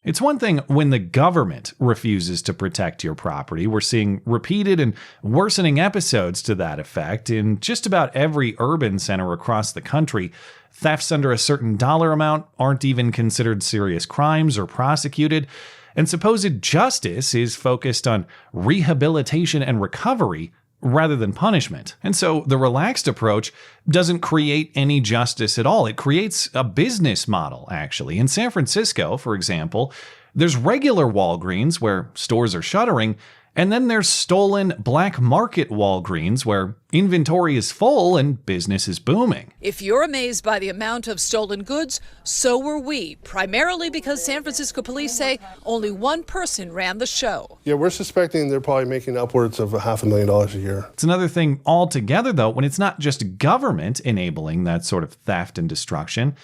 It's one thing when the government refuses to protect your property. We're seeing repeated and worsening episodes to that effect in just about every urban center across the country. Thefts under a certain dollar amount aren't even considered serious crimes or prosecuted, and supposed justice is focused on rehabilitation and recovery rather than punishment. And so the relaxed approach doesn't create any justice at all. It creates a business model, actually. In San Francisco, for example, there's regular Walgreens where stores are shuttering, and then there's stolen black market Walgreens where inventory is full and business is booming. If you're amazed by the amount of stolen goods, so were we, primarily because San Francisco police say only one person ran the show. Yeah, we're suspecting they're probably making upwards of $500,000 a year. It's another thing altogether, though, when it's not just government enabling that sort of theft and destruction,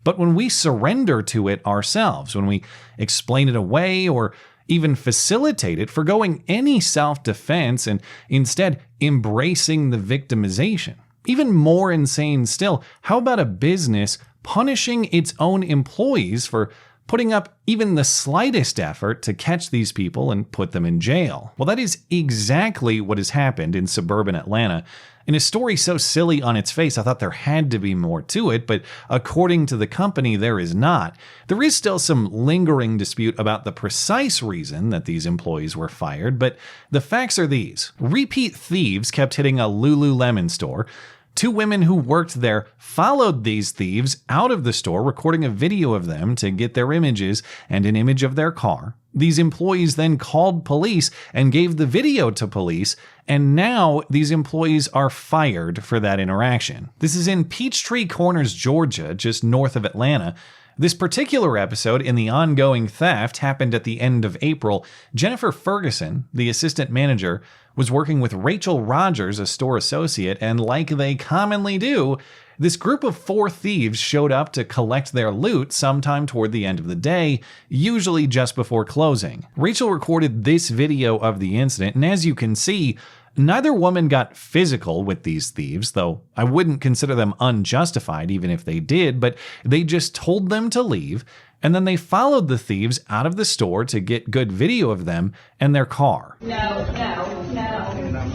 but when we surrender to it ourselves, when we explain it away or even facilitate it, forgoing any self-defense and instead embracing the victimization. Even more insane still, how about a business punishing its own employees for putting up even the slightest effort to catch these people and put them in jail? Well, that is exactly what has happened in suburban Atlanta. In a story so silly on its face, I thought there had to be more to it, but according to the company, there is not. There is still some lingering dispute about the precise reason that these employees were fired, but the facts are these. Repeat thieves kept hitting a Lululemon store. Two women who worked there followed these thieves out of the store, recording a video of them to get their images and an image of their car. These employees then called police and gave the video to police, and now these employees are fired for that interaction. This is in Peachtree Corners, Georgia, just north of Atlanta. This particular episode in the ongoing theft happened at the end of April. Jennifer Ferguson, the assistant manager, was working with Rachel Rogers, a store associate, and like they commonly do, this group of 4 thieves showed up to collect their loot sometime toward the end of the day, usually just before closing. Rachel recorded this video of the incident, and as you can see, neither woman got physical with these thieves, though I wouldn't consider them unjustified even if they did, but they just told them to leave, and then they followed the thieves out of the store to get good video of them and their car. No.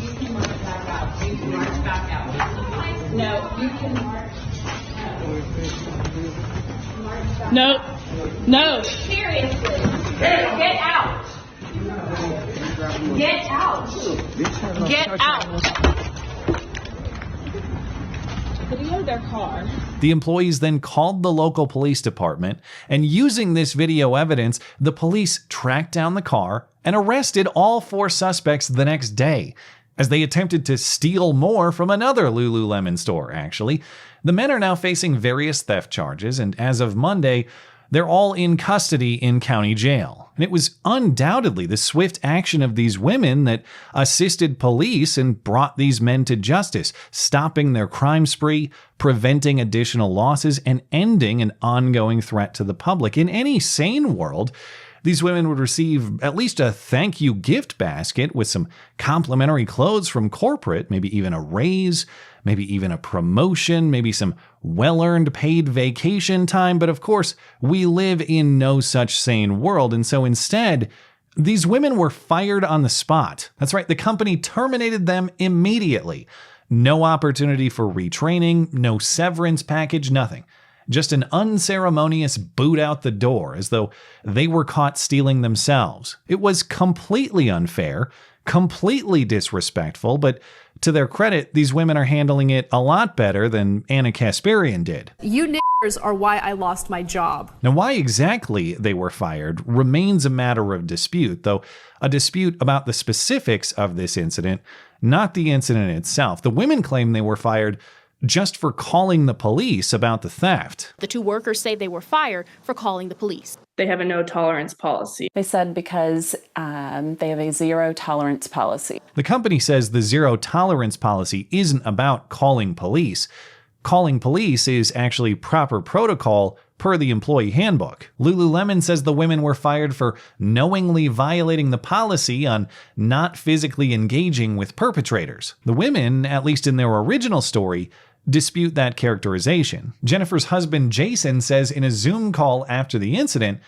You can march back out. You can march back out. No, you can march. No. Seriously. Get out. Get out. Get out. Video their car. The employees then called the local police department, and using this video evidence, the police tracked down the car and arrested all 4 suspects the next day, as they attempted to steal more from another Lululemon store, actually. The men are now facing various theft charges, and as of Monday, they're all in custody in county jail. And it was undoubtedly the swift action of these women that assisted police and brought these men to justice, stopping their crime spree, preventing additional losses, and ending an ongoing threat to the public. In any sane world, these women would receive at least a thank you gift basket with some complimentary clothes from corporate, maybe even a raise, maybe even a promotion, maybe some well-earned paid vacation time. But of course, we live in no such sane world. And so instead, these women were fired on the spot. That's right, the company terminated them immediately. No opportunity for retraining, no severance package, nothing. Just an unceremonious boot out the door, as though they were caught stealing themselves. It was completely unfair, completely disrespectful, but to their credit, these women are handling it a lot better than Anna Kasparian did. You niggers are why I lost my job. Now, why exactly they were fired remains a matter of dispute, though a dispute about the specifics of this incident, not the incident itself. The women claim they were fired just for calling the police about the theft. The 2 workers say they were fired for calling the police. They have a no tolerance policy. They said because they have a zero tolerance policy. The company says the zero tolerance policy isn't about calling police. Calling police is actually proper protocol per the employee handbook. Lululemon says the women were fired for knowingly violating the policy on not physically engaging with perpetrators. The women, at least in their original story, dispute that characterization. Jennifer's husband, Jason, says in a Zoom call after the incident,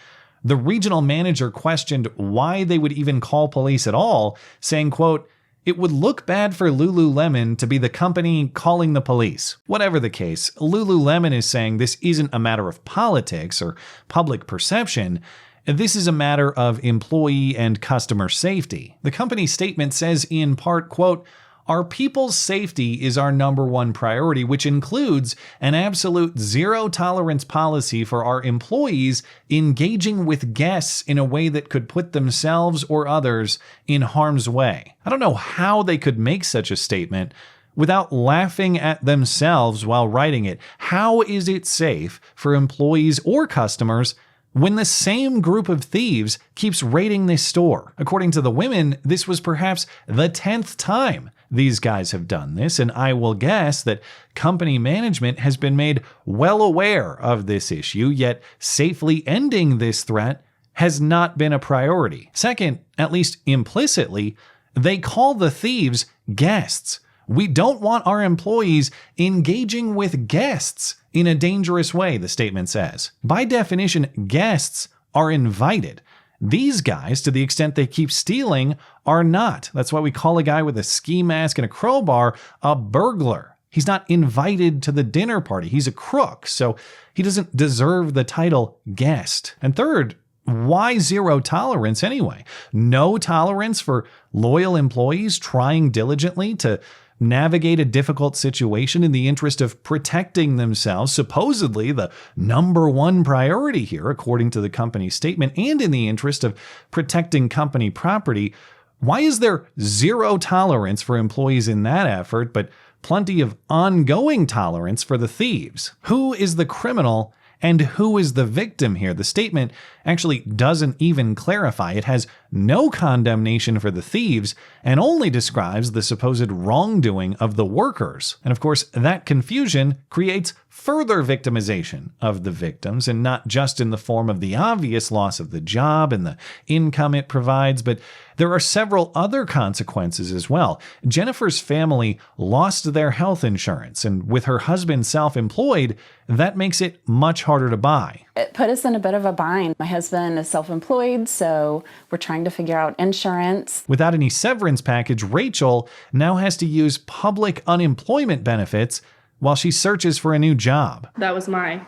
The regional manager questioned why they would even call police at all, saying, quote, "It would look bad for Lululemon to be the company calling the police." Whatever the case, Lululemon is saying this isn't a matter of politics or public perception. This is a matter of employee and customer safety. The company's statement says in part, quote, "Our people's safety is our number one priority, which includes an absolute zero tolerance policy for our employees engaging with guests in a way that could put themselves or others in harm's way." I don't know how they could make such a statement without laughing at themselves while writing it. How is it safe for employees or customers when the same group of thieves keeps raiding this store? According to the women, this was perhaps the 10th time these guys have done this, and I will guess that company management has been made well aware of this issue, yet safely ending this threat has not been a priority. Second, at least implicitly, they call the thieves guests. We don't want our employees engaging with guests in a dangerous way, the statement says. By definition, guests are invited. These guys, to the extent they keep stealing, are not. That's why we call a guy with a ski mask and a crowbar a burglar. He's not invited to the dinner party. He's a crook, so he doesn't deserve the title guest. And third, why zero tolerance anyway? No tolerance for loyal employees trying diligently to navigate a difficult situation in the interest of protecting themselves, supposedly the number one priority here, according to the company's statement, and in the interest of protecting company property. Why is there zero tolerance for employees in that effort, but plenty of ongoing tolerance for the thieves? Who is the criminal and who is the victim here? The statement actually doesn't even clarify. It has no condemnation for the thieves and only describes the supposed wrongdoing of the workers. And of course, that confusion creates further victimization of the victims, and not just in the form of the obvious loss of the job and the income it provides, but there are several other consequences as well. Jennifer's family lost their health insurance, and with her husband self-employed, that makes it much harder to buy. It put us in a bit of a bind. My husband is self-employed, so we're trying to figure out insurance. Without any severance package, Rachel now has to use public unemployment benefits while she searches for a new job. That was my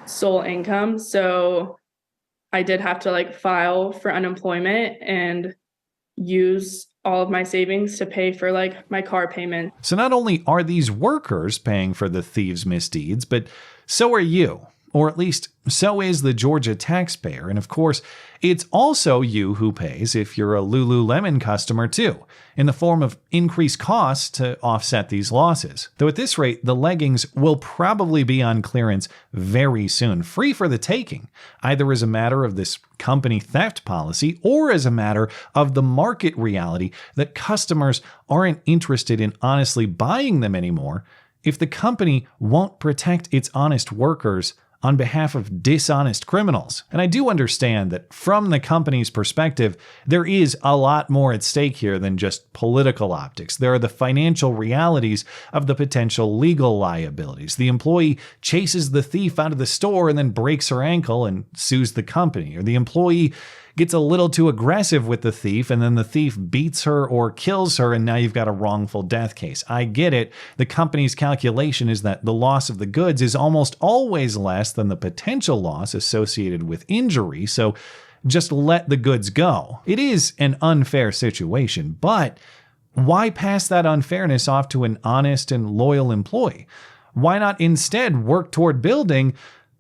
sole income, so I did have to file for unemployment and use all of my savings to pay for my car payment. So not only are these workers paying for the thieves' misdeeds, but so are you. Or at least, so is the Georgia taxpayer. And of course, it's also you who pays if you're a Lululemon customer too, in the form of increased costs to offset these losses. Though at this rate, the leggings will probably be on clearance very soon, free for the taking, either as a matter of this company theft policy or as a matter of the market reality that customers aren't interested in honestly buying them anymore if the company won't protect its honest workers on behalf of dishonest criminals. And I do understand that from the company's perspective, there is a lot more at stake here than just political optics. There are the financial realities of the potential legal liabilities. The employee chases the thief out of the store and then breaks her ankle and sues the company. Or the employee gets a little too aggressive with the thief and then the thief beats her or kills her, and now you've got a wrongful death case. I get it. The company's calculation is that the loss of the goods is almost always less than the potential loss associated with injury, so just let the goods go. It is an unfair situation, but why pass that unfairness off to an honest and loyal employee? Why not instead work toward building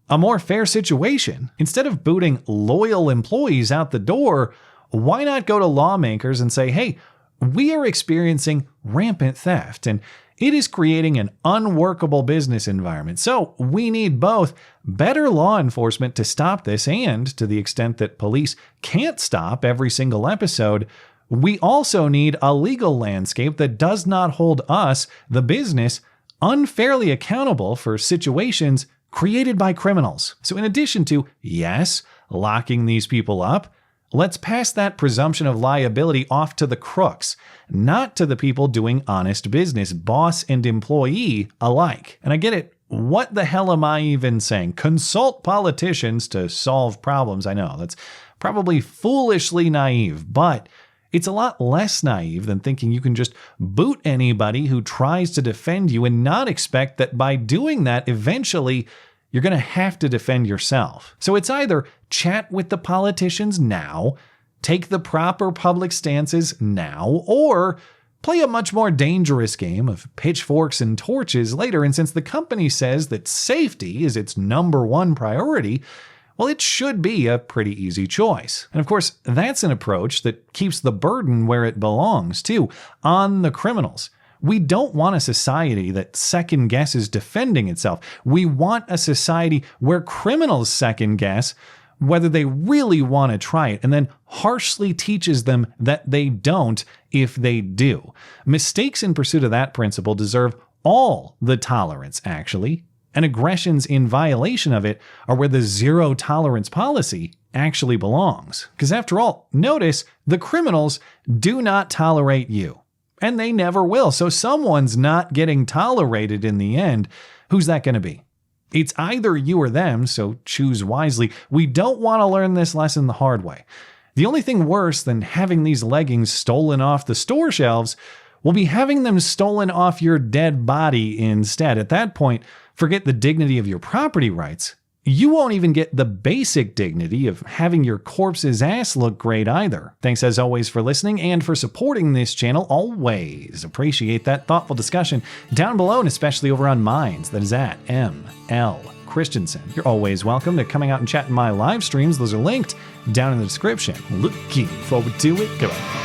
a more fair situation? Instead of booting loyal employees out the door, why not go to lawmakers and say, hey, we are experiencing rampant theft and it is creating an unworkable business environment. So we need both better law enforcement to stop this, and to the extent that police can't stop every single episode, we also need a legal landscape that does not hold us, the business, unfairly accountable for situations created by criminals. So in addition to, yes, locking these people up, let's pass that presumption of liability off to the crooks, not to the people doing honest business, boss and employee alike. And I get it. what the hell am I even saying? Consult politicians to solve problems. I know that's probably foolishly naive, but it's a lot less naive than thinking you can just boot anybody who tries to defend you and not expect that by doing that, eventually you're going to have to defend yourself. So it's either chat with the politicians now, take the proper public stances now, or play a much more dangerous game of pitchforks and torches later. And since the company says that safety is its #1 priority, well, it should be a pretty easy choice. And of course, that's an approach that keeps the burden where it belongs, too, on the criminals. We don't want a society that second guesses defending itself. We want a society where criminals second guess whether they really want to try it and then harshly teaches them that they don't if they do. Mistakes in pursuit of that principle deserve all the tolerance, actually. And aggressions in violation of it are where the zero tolerance policy actually belongs. Because after all, notice the criminals do not tolerate you. And they never will. So someone's not getting tolerated in the end. Who's that going to be? It's either you or them, so choose wisely. We don't want to learn this lesson the hard way. The only thing worse than having these leggings stolen off the store shelves will be having them stolen off your dead body instead. At that point, forget the dignity of your property rights. You won't even get the basic dignity of having your corpse's ass look great either. Thanks as always for listening and for supporting this channel. Always appreciate that thoughtful discussion down below, and especially over on Minds. That is at ML Christiansen. You're always welcome to coming out and chat in my live streams. Those are linked down in the description. Looking forward to it. Goodbye.